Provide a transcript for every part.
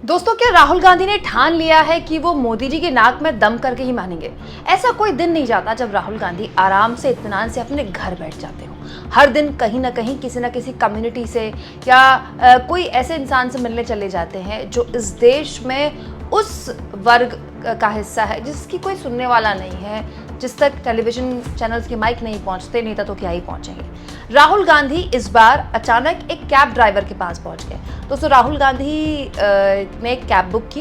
दोस्तों, क्या राहुल गांधी ने ठान लिया है कि वो मोदी जी के नाक में दम करके ही मानेंगे? ऐसा कोई दिन नहीं जाता जब राहुल गांधी आराम से इत्मीनान से अपने घर बैठ जाते हो। हर दिन कहीं ना कहीं किसी ना किसी कम्युनिटी से या कोई ऐसे इंसान से मिलने चले जाते हैं जो इस देश में उस वर्ग का हिस्सा है जिसकी कोई सुनने वाला नहीं है, जिस तक टेलीविजन चैनल्स के माइक नहीं पहुंचते, नहीं था तो क्या ही पहुंचेंगे। राहुल गांधी इस बार अचानक एक कैब ड्राइवर के पास पहुंच गए। दोस्तों, राहुल गांधी ने एक कैब बुक की।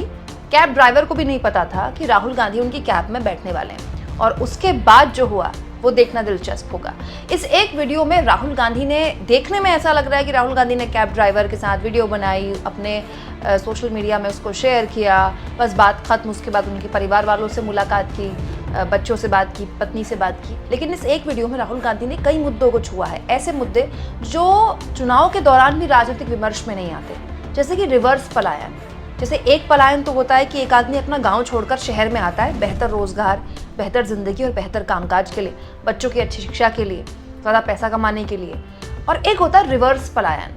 कैब ड्राइवर को भी नहीं पता था कि राहुल गांधी उनकी कैब में बैठने वाले हैं, और उसके बाद जो हुआ वो देखना दिलचस्प होगा। इस एक वीडियो में राहुल गांधी ने, देखने में ऐसा लग रहा है कि राहुल गांधी ने कैब ड्राइवर के साथ वीडियो बनाई, अपने सोशल मीडिया में उसको शेयर किया, बस बात खत्म। उसके बाद उनके परिवार वालों से मुलाकात की, बच्चों से बात की, पत्नी से बात की। लेकिन इस एक वीडियो में राहुल गांधी ने कई मुद्दों को छुआ है, ऐसे मुद्दे जो चुनाव के दौरान भी राजनीतिक विमर्श में नहीं आते, जैसे कि रिवर्स पलायन। जैसे एक पलायन तो होता है कि एक आदमी अपना गांव छोड़कर शहर में आता है बेहतर रोजगार, बेहतर जिंदगी और बेहतर कामकाज के लिए, बच्चों की अच्छी शिक्षा के लिए, ज़्यादा पैसा कमाने के लिए। और एक होता है रिवर्स पलायन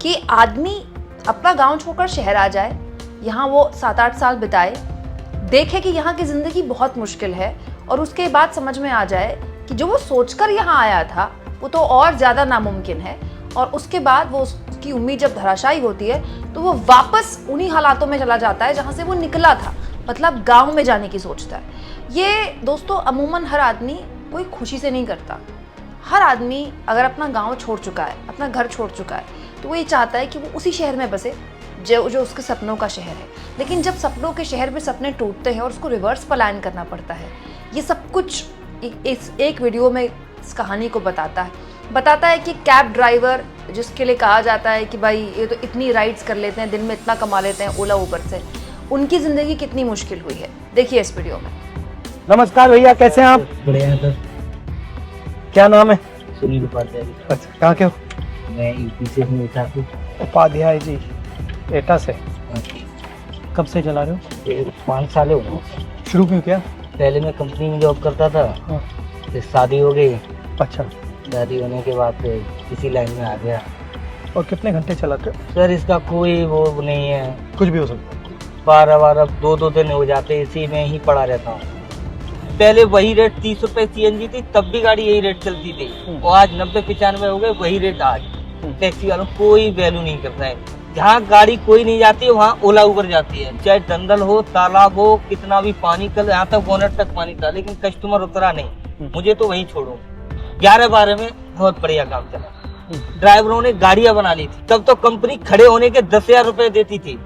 कि आदमी अपना गांव छोड़कर शहर आ जाए, यहाँ वो 7-8 साल बिताए, देखे कि यहाँ की ज़िंदगी बहुत मुश्किल है, और उसके बाद समझ में आ जाए कि जो वो सोचकर यहाँ आया था वो तो और ज़्यादा नामुमकिन है, और उसके बाद वो उसकी उम्मीद जब धराशायी होती है तो वो वापस उन्हीं हालातों में चला जाता है जहाँ से वो निकला था, मतलब गांव में जाने की सोचता है। ये दोस्तों अमूमन हर आदमी कोई खुशी से नहीं करता। हर आदमी अगर अपना गांव छोड़ चुका है, अपना घर छोड़ चुका है, तो वो ये चाहता है कि वो उसी शहर में बसे जो उसके सपनों का शहर है। लेकिन जब सपनों के शहर में सपने टूटते हैं और उसको रिवर्स पलायन करना पड़ता है, ये सब कुछ इस एक वीडियो में इस कहानी को बताता है कि कैब ड्राइवर, जिसके लिए कहा जाता है कि भाई ये तो इतनी राइड्स कर लेते हैं, दिन में इतना कमा लेते हैं ओला उबर से, उनकी ज़िंदगी कितनी मुश्किल हुई है। देखिए इस वीडियो में। नमस्कार भैया, कैसे हैं आप? बढ़िया है सर। क्या नाम है? सुनील उपाध्याय। अच्छा, कहाँ के हो? मैं यूपी से हूँ, एटा से। उपाध्याय जी, एटा से। कब से चला रहे हो? 5 साल हो गए। शुरू क्यों किया? पहले मैं कंपनी में जॉब करता था, हाँ। फिर शादी हो गई। अच्छा। शादी होने के बाद फिर इसी लाइन में आ गया। और कितने घंटे चलाते हो? सर इसका कोई वो नहीं है, कुछ भी हो सकता है। 12 2 दिन हो जाते, इसी में ही पड़ा रहता हूँ। पहले वही रेट 30 रुपए सीएनजी थी, तब भी गाड़ी यही रेट चलती थी, और आज 90-95 हो गए, वही रेट आज। टैक्सी वालों कोई वैल्यू नहीं करता है। जहाँ गाड़ी कोई नहीं जाती है वहाँ ओला उबर जाती है, चाहे दंदल हो, तालाब हो, कितना भी पानी, कल यहाँ तक बोनट तक पानी था, लेकिन कस्टमर उतरा नहीं। मुझे तो वहीं छोड़ो। 11-12 में बहुत बढ़िया काम चला। ड्राइवरों ने गाड़ियां बना ली थी, तब तो कंपनी खड़े होने के 10,000 रुपए देती थी।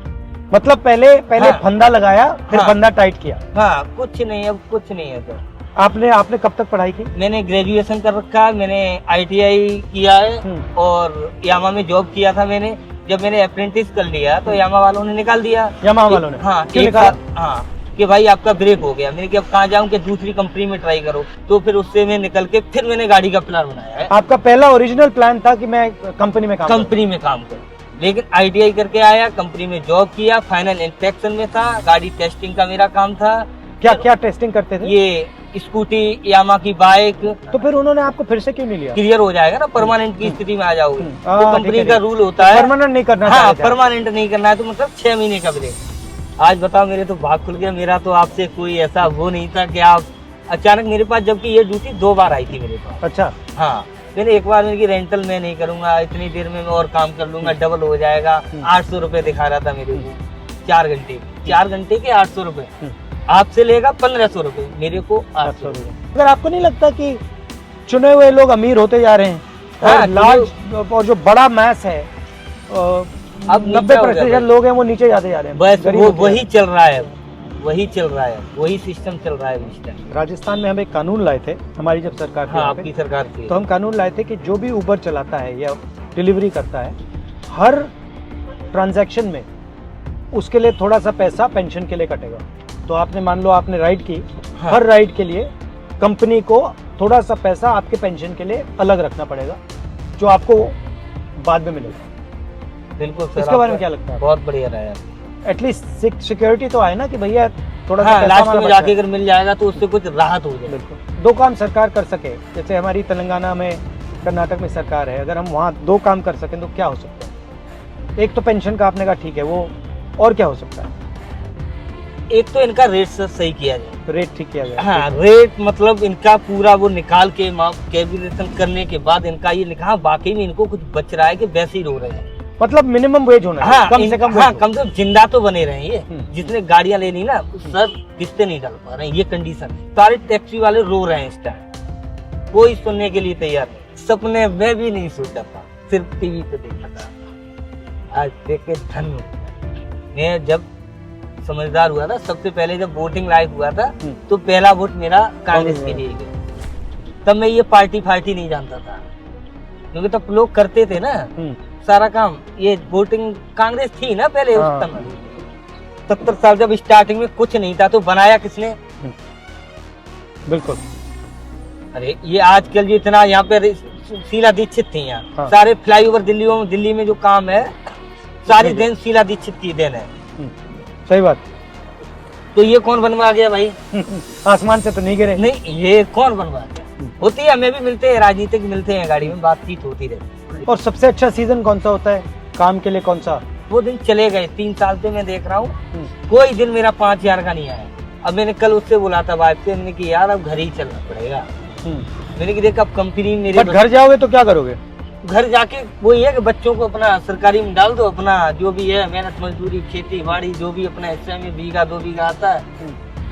मतलब पहले हाँ। फंदा लगाया, फिर हाँ। फंदा टाइट किया। हाँ, कुछ नहीं, अब कुछ नहीं है सर। आपने कब तक पढ़ाई की? मैंने ग्रेजुएशन कर रखा है, मैंने ITI किया है, और यामा में जॉब किया था मैंने। जब मैंने अप्रेंटिस कर लिया तो यामा वालों ने निकाल दिया। यामा वालों ने? हाँ, क्यों एक निकाला? साल। हाँ, कि भाई आपका ब्रेक हो गया। मैंने कहा अब कहाँ जाऊँ, कि दूसरी कंपनी में ट्राई करो। तो फिर उससे मैं निकल के फिर मैंने गाड़ी का प्लान बनाया है। आपका पहला ओरिजिनल प्लान था कि मैं कंपनी में काम करूँ, लेकिन ITI करके आया, कंपनी में जॉब किया, फाइनल इंस्पेक्शन में था, गाड़ी टेस्टिंग का मेरा काम था। क्या टेस्टिंग करते थे? ये स्कूटी, यामा की बाइक। तो फिर उन्होंने आपको फिर से क्यों नहीं लिया? क्लियर हो जाएगा ना, परमानेंट की स्थिति में आ जाओगे। तो कंपनी ठीक का है। रूल होता है परमानेंट नहीं करना। हाँ, परमानेंट नहीं करना है, तो मतलब 6 महीने का ब्रेक। आज बताओ, मेरे तो भाग खुल गया। मेरा तो आपसे कोई ऐसा वो नहीं था कि आप अचानक मेरे पास, जबकि ये ड्यूटी 2 बार आई थी मेरे पास। अच्छा। हाँ, मैंने एक बार मेरी रेंटल मैं नहीं करूंगा, इतनी देर में मैं और काम कर लूंगा, डबल हो जाएगा। 800 रुपए दिखा रहा था मेरे को 4 घंटे के 800 रुपए। आपसे लेगा 1500 रुपए, मेरे को 800 रुपए। अगर आपको नहीं लगता कि चुने हुए लोग अमीर होते जा रहे हैं, हाँ, और लार्ज और जो बड़ा मैस है, अब 90% लोग हैं वो नीचे जाते जा रहे हैं। बस वो वही चल रहा है, वही सिस्टम चल रहा है इस टाइम। राजस्थान में हम एक कानून लाए थे, हमारी जब सरकार थी, हाँ, आपकी सरकार थी, तो हम कानून लाए थे कि जो भी उबर चलाता है या डिलीवरी करता है, हर ट्रांजैक्शन में उसके लिए थोड़ा सा पैसा पेंशन के लिए कटेगा। तो आपने मान लो आपने राइड की, हाँ। हर राइड के लिए कंपनी को थोड़ा सा पैसा आपके पेंशन के लिए अलग रखना पड़ेगा, जो आपको बाद में मिलेगा। बिल्कुल सर। इसके बारे में क्या लगता है? बहुत बढ़िया रहा है। एटलीस्ट सिक्योरिटी तो आए ना कि भैया थोड़ा सा हाँ, पैसा लास्ट हमारा में बचा जाके है। अगर मिल जाएगा तो उससे कुछ राहत हो जाए। बिल्कुल। 2 काम सरकार कर सके, जैसे हमारी तेलंगाना में, कर्नाटक में सरकार है, अगर हम वहाँ 2 काम कर सकें तो क्या हो सकता है? एक तो पेंशन का आपने कहा ठीक है, वो और क्या हो सकता है? एक तो इनका रेट सही किया जाए, रेट ठीक किया गया। हाँ रेट मतलब इनका पूरा वो निकाल के कैलकुलेशन करने के बाद इनका ये लिखा वाकई में इनको कुछ बच रहा है कि वैसे ही रो रहे हैं। मतलब मिनिमम वेज होना है, हाँ, कम से कम हाँ wage हो। कम से कम जिंदा तो बने रहे हैं ये। जिसने गाड़ियां लेनी ना सर किस्तें नहीं डाल पा रहे हैं, ये कंडीशन। सारे टैक्सी वाले रो रहे हैं इस टाइम, कोई सुनने के लिए तैयार नहीं। सपने में भी नहीं सोचा था, सिर्फ टीवी पे देखा था। आज देख के धन मैं जब समझदार हुआ था, सबसे पहले जब वोटिंग लाइव हुआ था तो पहला वोट मेरा कांग्रेस के लिए गया। तब मैं ये पार्टी नहीं जानता था, क्योंकि तब लोग करते थे ना सारा काम। ये वोटिंग कांग्रेस थी ना पहले उस समय। 70 साल जब स्टार्टिंग में कुछ नहीं था तो बनाया किसने? बिल्कुल। अरे ये आजकल जो इतना यहाँ पे शीला दीक्षित थी यहाँ, सारे फ्लाईओवर दिल्ली में जो काम है सारी देन शीला दीक्षित की देन है। सही बात। तो ये कौन बनवा गया भाई? आसमान से तो नहीं गिरे। नहीं, ये कौन बनवा गया? होती है, हमें भी मिलते हैं, राजनीतिक मिलते हैं, गाड़ी में बातचीत होती रहती। और सबसे अच्छा सीजन कौन सा होता है काम के लिए? कौन सा? वो दिन चले गए 3 साल से मैं देख रहा हूँ, कोई दिन मेरा 5000 का नहीं आया। अब मैंने कल उससे बोला था वाइफ से, मैंने कि यार अब घर ही चलना पड़ेगा। मैंने कि देख अब कंपनी मेरे घर जाओगे तो क्या करोगे? घर जाके वही है कि बच्चों को अपना सरकारी में डाल दो, अपना जो भी है मेहनत मजदूरी खेती बाड़ी जो भी अपना हिस्से में बीघा 2 बीघा आता है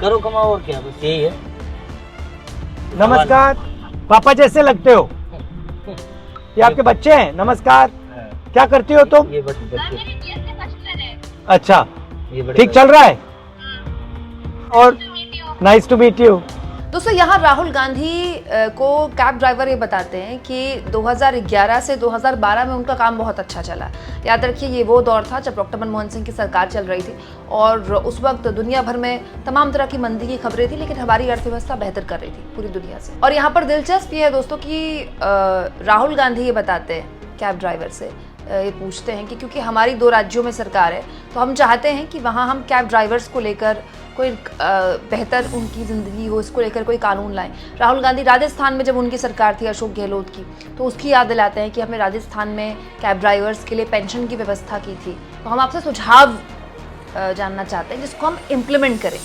करो, कमाओ, और क्या, बस यही है। नमस्कार, पापा जैसे लगते हो। ये आपके बच्चे हैं? नमस्कार, क्या करती हो तुम? ये बच्चे। अच्छा, ये ठीक चल रहा है? और नाइस टू मीट यू। दोस्तों यहाँ राहुल गांधी को कैब ड्राइवर ये बताते हैं कि 2011 से 2012 में उनका काम बहुत अच्छा चला। याद रखिए ये वो दौर था जब डॉक्टर मनमोहन सिंह की सरकार चल रही थी और उस वक्त दुनिया भर में तमाम तरह की मंदी की खबरें थी, लेकिन हमारी अर्थव्यवस्था बेहतर कर रही थी पूरी दुनिया से। और यहाँ पर दिलचस्प ये है दोस्तों कि राहुल गांधी ये बताते हैं कैब ड्राइवर से, ये पूछते हैं कि क्योंकि हमारी 2 राज्यों में सरकार है तो हम चाहते हैं कि वहाँ हम कैब ड्राइवर्स को लेकर कोई बेहतर उनकी ज़िंदगी हो, इसको लेकर कोई कानून लाएं। राहुल गांधी राजस्थान में जब उनकी सरकार थी अशोक गहलोत की, तो उसकी याद दिलाते हैं कि हमने राजस्थान में कैब ड्राइवर्स के लिए पेंशन की व्यवस्था की थी। तो हम आपसे सुझाव जानना चाहते हैं जिसको हम इम्प्लीमेंट करें।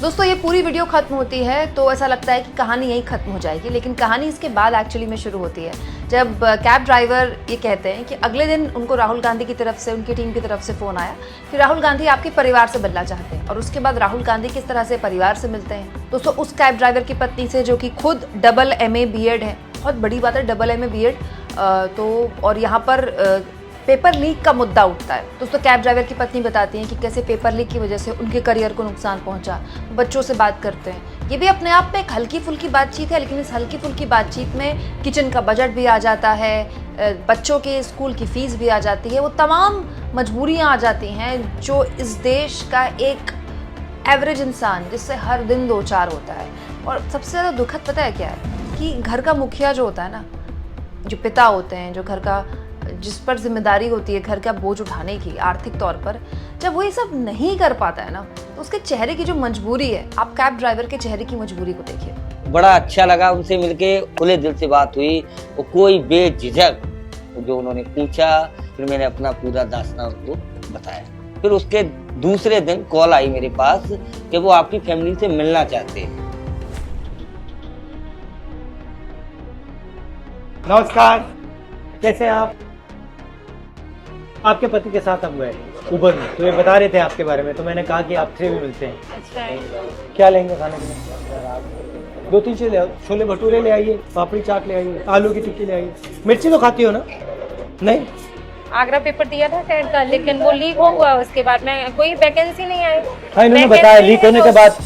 दोस्तों ये पूरी वीडियो खत्म होती है तो ऐसा लगता है कि कहानी यहीं खत्म हो जाएगी, लेकिन कहानी इसके बाद एक्चुअली में शुरू होती है जब कैब ड्राइवर ये कहते हैं कि अगले दिन उनको राहुल गांधी की तरफ से, उनकी टीम की तरफ से फ़ोन आया कि राहुल गांधी आपके परिवार से मिलना चाहते हैं। और उसके बाद राहुल गांधी किस तरह से परिवार से मिलते हैं दोस्तों, उस कैब ड्राइवर की पत्नी से जो कि खुद MA BEd है। बहुत बड़ी बात है MA BEd। तो और यहाँ पर पेपर लीक का मुद्दा उठता है दोस्तों। कैब ड्राइवर की पत्नी बताती हैं कि कैसे पेपर लीक की वजह से उनके करियर को नुकसान पहुंचा। बच्चों से बात करते हैं, ये भी अपने आप में एक हल्की फुल्की बातचीत है, लेकिन इस हल्की फुल्की बातचीत में किचन का बजट भी आ जाता है, बच्चों के स्कूल की फीस भी आ जाती है, वो तमाम मजबूरियाँ आ जाती हैं जो इस देश का एक एवरेज इंसान जिससे हर दिन 2-4 होता है। और सबसे ज़्यादा दुखद पता है क्या है कि घर का मुखिया जो होता है ना, जो पिता होते हैं, जो घर का, जिस पर जिम्मेदारी होती है घर का बोझ उठाने की आर्थिक तौर पर, जब वो ये सब नहीं कर पाता है ना तो उसके चेहरे की जो मजबूरी है, आप कैब ड्राइवर के चेहरे की मजबूरी को देखिए। बड़ा अच्छा लगा उनसे मिलके, खुले दिल से बात हुई और कोई बेझिझक जो उन्होंने पूछा, फिर मैंने अपना पूरा दास्तान उनको बताया। फिर उसके दूसरे दिन कॉल आई मेरे पास कि वो आपकी फैमिली से मिलना चाहते हैं। नमस्कार, कैसे हैं आप? आपके पति के साथ हम गए उबर में, तो ये बता रहे थे आपके बारे में, तो मैंने कहा कि आपसे भी मिलते हैं। अच्छा, क्या लेंगे खाने के लिए? 2-3 चीज़ ले आओ, छोले भटूरे ले आइए, पापड़ी चाट ले आइए, आलू की टिक्की ले आइए। मिर्ची तो खाती हो ना? नहीं? आगरा पेपर दिया था टेट का, लेकिन वो लीक हो हुआ, उसके बाद में कोई वैकेंसी नहीं आई। हाँ, इन्होंने बताया लीक होने के बाद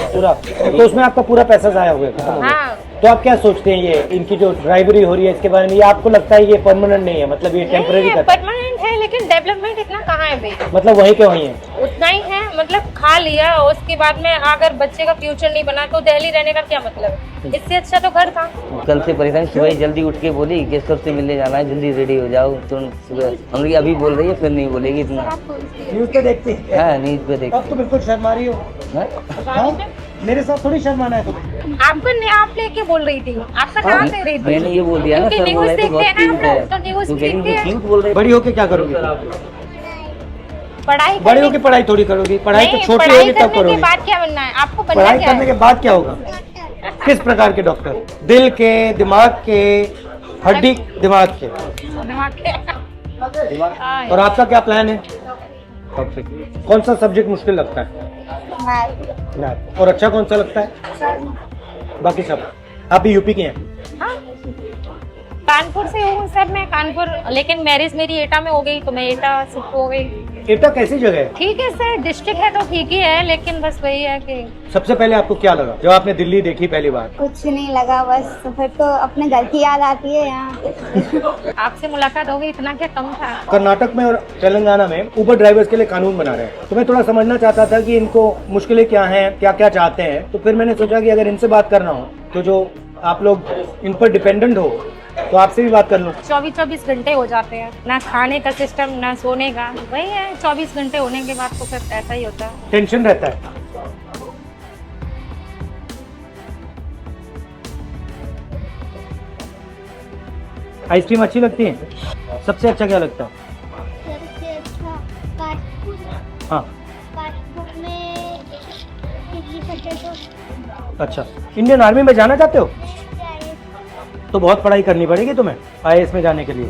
पूरा, तो उसमें आपका पूरा पैसा जाया हुआ है। हाँ। तो आप क्या सोचते हैं ये इनकी जो ड्राइवरी हो रही है इसके बारे में? ये आपको लगता है ये परमानेंट नहीं है, मतलब ये टेम्परेरी करता है? परमानेंट है, लेकिन डेवलपमेंट इतना कहाँ है भाई? मतलब वहीं के वहीं है, उतना ही है, मतलब खा लिया, उसके बाद में अगर बच्चे का फ्यूचर नहीं बना तो दिल्ली रहने का क्या मतलब है? इससे अच्छा तो घर था। कल से परेशान, सुबह ही जल्दी उठ के बोली कि सबसे मिलने जाना है, जल्दी रेडी हो जाओ तुरंत सुबह। हम लोग अभी बोल रही है, फिर नहीं बोलेगी इतना। न्यूज पे देखती है? हाँ, न्यूज पे देखती। अब तो बिल्कुल शर्मा रही हो। हाँ? मेरे साथ थोड़ी शर्माना है तुम्हें। आपको आप लेके बोल रही थी, आपका कहाँ से रही थी? मैंने ये बोल दिया ना, क्योंकि सब बोल रहे थे बहुत क्यूट है, तो न्यूज तो कह रही देखते हैं। क्यूट बोल रहे। बड़ी होके क्या करोगे? पढ़ाई बड़े करने होकर पढ़ाई थोड़ी करोगी, पढ़ाई तो नहीं, छोटी पढ़ाई होगी तब करने के करोगी। बाद क्या बनना है आपको? बनना पढ़ाई क्या करने है? के बाद क्या होगा? किस प्रकार के डॉक्टर? दिल के, दिमाग के, हड्डी दिमाग के? दिमाग के। हाँ। और आपका क्या प्लान है? कौन सा सब्जेक्ट मुश्किल लगता है? मैथ। और अच्छा कौन सा लगता है? बाकी सब। आप भी यूपी के हैं? हाँ। कानपुर से हूँ सर मैं, कानपुर, लेकिन मैरिज मेरी एटा में हो गई तो मैं एटा शिफ्ट हो गई। एटा कैसी जगह है? ठीक है सर, डिस्ट्रिक्ट है तो ठीक ही है, लेकिन बस वही है कि सबसे पहले आपको क्या लगा जब आपने दिल्ली देखी पहली बार? कुछ नहीं लगा, बस फिर तो अपने घर की याद आती है यहाँ। आपसे मुलाकात हो गई, इतना क्या कम था। कर्नाटक में और तेलंगाना में उबर ड्राइवर्स के लिए कानून बना रहे हैं, तो मैं थोड़ा समझना चाहता था कि इनको मुश्किलें क्या हैं, क्या क्या चाहते हैं। तो फिर मैंने सोचा कि अगर इनसे बात करना हो तो जो आप लोग इन पर डिपेंडेंट हो तो आपसे भी बात कर लूँ। 24 घंटे हो जाते हैं, ना खाने का सिस्टम ना सोने का, वही है 24 घंटे होने के बाद तो फिर ऐसा ही होता है। टेंशन रहता है। आइसक्रीम अच्छी लगती है? सबसे अच्छा क्या लगता है? सबसे अच्छा फास्ट फूड, हाँ, फास्ट फूड में इडली पटेटो। अच्छा। इंडियन आर्मी में जाना चाहते हो? तो बहुत पढ़ाई करनी पड़ेगी तुम्हें आईएएस में जाने के लिए।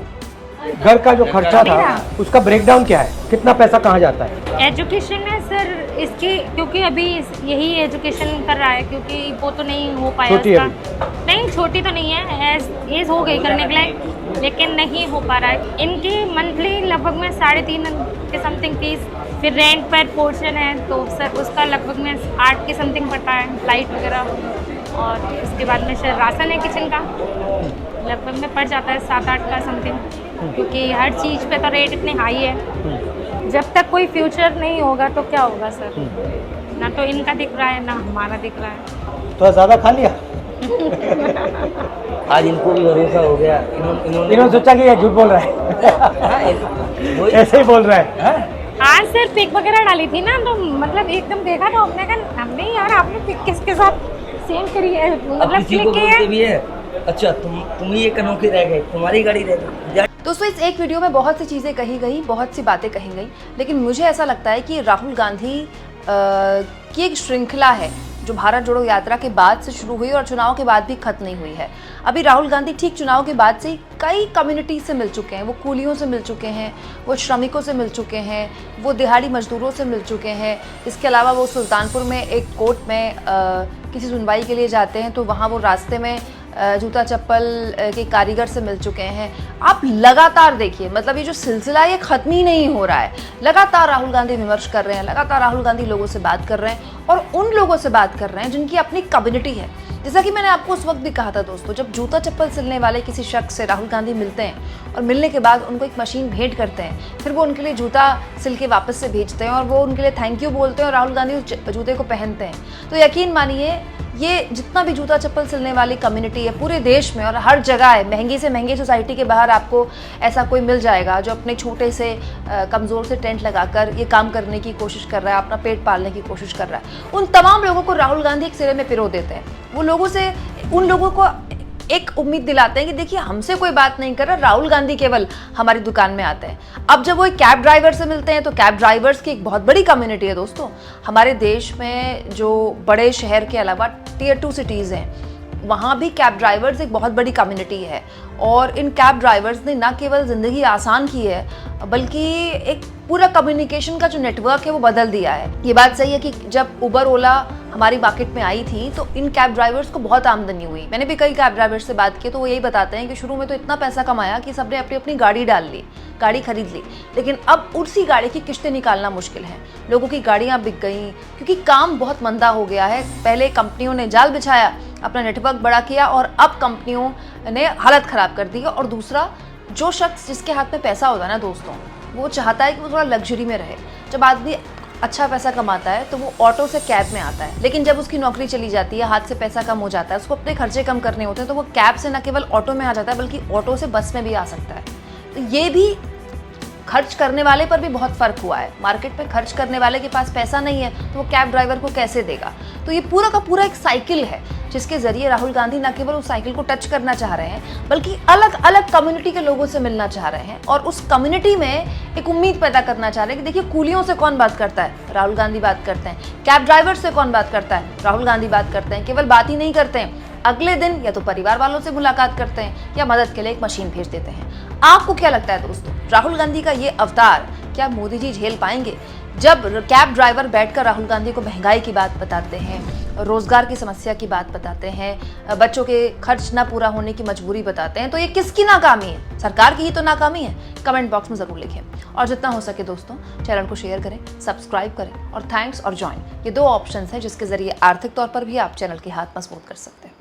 घर का जो खर्चा था उसका ब्रेकडाउन क्या है? कितना पैसा कहाँ जाता है? एजुकेशन है सर इसकी, क्योंकि अभी यही एजुकेशन कर रहा है, क्योंकि वो तो नहीं हो पाया छोटी है इसका। नहीं, छोटी तो नहीं है, एज हो गई करने के लिए, लेकिन नहीं हो पा रहा है। इनकी मंथली लगभग में 3.5 के समथिंग फीस, फिर रेंट पर पोर्शन है तो सर उसका लगभग में 8 के समथिंग पड़ता है, लाइट वगैरह, और उसके बाद में सर राशन है किचन का, लगभग में पड़ जाता है 7-8 का समथिंग, क्योंकि हर चीज़ पे तो रेट इतने हाई है। जब तक कोई फ्यूचर नहीं होगा तो क्या होगा सर? ना तो इनका दिख रहा है ना हमारा दिख रहा है। तो ज़्यादा खा लिया? आज इनको भी भरोसा हो गया। इन्होंने सोचा कि ये झूठ बोल रहा है। वही ऐसे ही बोल रहा है। हाँ सर, पिक वगैरह डाली थी ना, तो मतलब एकदम देखा तो हमने कहा हमने यार आपने पिक किसके साथ सेंड करी है, अब मतलब किसी को क्लिक की बोलते है। भी है, अच्छा तुम ही एक अनोखे रह गए, तुम्हारी गाड़ी रह गई। दोस्तों इस एक वीडियो में बहुत सी चीज़ें कही गई, बहुत सी बातें कही गई, लेकिन मुझे ऐसा लगता है कि राहुल गांधी की एक श्रृंखला है जो भारत जोड़ो यात्रा के बाद से शुरू हुई और चुनाव के बाद भी खत्म नहीं हुई है। अभी राहुल गांधी ठीक चुनाव के बाद से ही कई कम्युनिटी से मिल चुके हैं, वो कूलियों से मिल चुके हैं, वो श्रमिकों से मिल चुके हैं, वो दिहाड़ी मजदूरों से मिल चुके हैं। इसके अलावा वो सुल्तानपुर में एक कोर्ट में किसी सुनवाई के लिए जाते हैं तो वहाँ वो रास्ते में जूता चप्पल के कारीगर से मिल चुके हैं। आप लगातार देखिए, मतलब ये जो सिलसिला ये ख़त्म ही नहीं हो रहा है। लगातार राहुल गांधी विमर्श कर रहे हैं, लगातार राहुल गांधी लोगों से बात कर रहे हैं और उन लोगों से बात कर रहे हैं जिनकी अपनी कम्युनिटी है। जैसा कि मैंने आपको उस वक्त भी कहा था दोस्तों, जब जूता चप्पल सिलने वाले किसी शख्स से राहुल गांधी मिलते हैं और मिलने के बाद उनको एक मशीन भेंट करते हैं, फिर वो उनके लिए जूता सिल के वापस से भेजते हैं और वो उनके लिए थैंक यू बोलते हैं और राहुल गांधी उस जूते को पहनते हैं, तो यकीन मानिए ये जितना भी जूता चप्पल सिलने वाली कम्युनिटी है पूरे देश में और हर जगह है, महंगी से महंगी सोसाइटी के बाहर आपको ऐसा कोई मिल जाएगा जो अपने छोटे से कमज़ोर से टेंट लगाकर ये काम करने की कोशिश कर रहा है, अपना पेट पालने की कोशिश कर रहा है। उन तमाम लोगों को राहुल गांधी एक सिरे में पिरो देते हैं। वो लोगों से, उन लोगों को एक उम्मीद दिलाते हैं कि देखिए हमसे कोई बात नहीं कर रहा, राहुल गांधी केवल हमारी दुकान में आते हैं। अब जब वो एक कैब ड्राइवर से मिलते हैं तो कैब ड्राइवर्स की एक बहुत बड़ी कम्युनिटी है दोस्तों। हमारे देश में जो बड़े शहर के अलावा Tier 2 सिटीज़ हैं वहाँ भी कैब ड्राइवर्स एक बहुत बड़ी कम्युनिटी है और इन कैब ड्राइवर्स ने ना केवल ज़िंदगी आसान की है बल्कि एक पूरा कम्युनिकेशन का जो नेटवर्क है वो बदल दिया है। ये बात सही है कि जब उबर ओला हमारी मार्केट में आई थी तो इन कैब ड्राइवर्स को बहुत आमदनी हुई। मैंने भी कई कैब ड्राइवर्स से बात की तो वो यही बताते हैं कि शुरू में तो इतना पैसा कमाया कि सबने अपनी अपनी गाड़ी डाल ली, गाड़ी खरीद ली, लेकिन अब उसी गाड़ी की किस्तें निकालना मुश्किल है। लोगों की गाड़ियाँ बिक गई क्योंकि काम बहुत मंदा हो गया है। पहले कंपनियों ने जाल बिछाया, अपना नेटवर्क बड़ा किया और अब कंपनियों ने हालत ख़राब कर दी है। और दूसरा, जो शख्स जिसके हाथ में पैसा होता है ना दोस्तों, वो चाहता है कि वो थोड़ा लग्जरी में रहे। जब आदमी अच्छा पैसा कमाता है तो वो ऑटो से कैब में आता है, लेकिन जब उसकी नौकरी चली जाती है, हाथ से पैसा कम हो जाता है, उसको अपने खर्चे कम करने होते हैं तो वो कैब से न केवल ऑटो में आ जाता है बल्कि ऑटो से बस में भी आ सकता है। तो ये भी खर्च करने वाले पर भी बहुत फर्क हुआ है। मार्केट में खर्च करने वाले के पास पैसा नहीं है तो वो कैब ड्राइवर को कैसे देगा। तो ये पूरा का पूरा एक साइकिल है जिसके जरिए राहुल गांधी न केवल उस साइकिल को टच करना चाह रहे हैं बल्कि अलग अलग कम्युनिटी के लोगों से मिलना चाह रहे हैं और उस कम्युनिटी में एक उम्मीद पैदा करना चाह रहे हैं कि देखिए कूलियों से कौन बात करता है, राहुल गांधी बात करते हैं। कैब ड्राइवर से कौन बात करता है, राहुल गांधी बात करते हैं। केवल बात ही नहीं करते हैं, अगले दिन या तो परिवार वालों से मुलाकात करते हैं या मदद के लिए एक मशीन भेज देते हैं। आपको क्या लगता है दोस्तों, राहुल गांधी का ये अवतार क्या मोदी जी झेल पाएंगे? जब कैब ड्राइवर बैठकर राहुल गांधी को महंगाई की बात बताते हैं, रोजगार की समस्या की बात बताते हैं, बच्चों के खर्च ना पूरा होने की मजबूरी बताते हैं, तो ये किसकी नाकामी है? सरकार की ही तो नाकामी है। कमेंट बॉक्स में जरूर लिखें और जितना हो सके दोस्तों चैनल को शेयर करें, सब्सक्राइब करें और थैंक्स और ज्वाइन, ये 2 ऑप्शंस हैं जिसके जरिए आर्थिक तौर पर भी आप चैनल के हाथ मजबूत कर सकते हैं।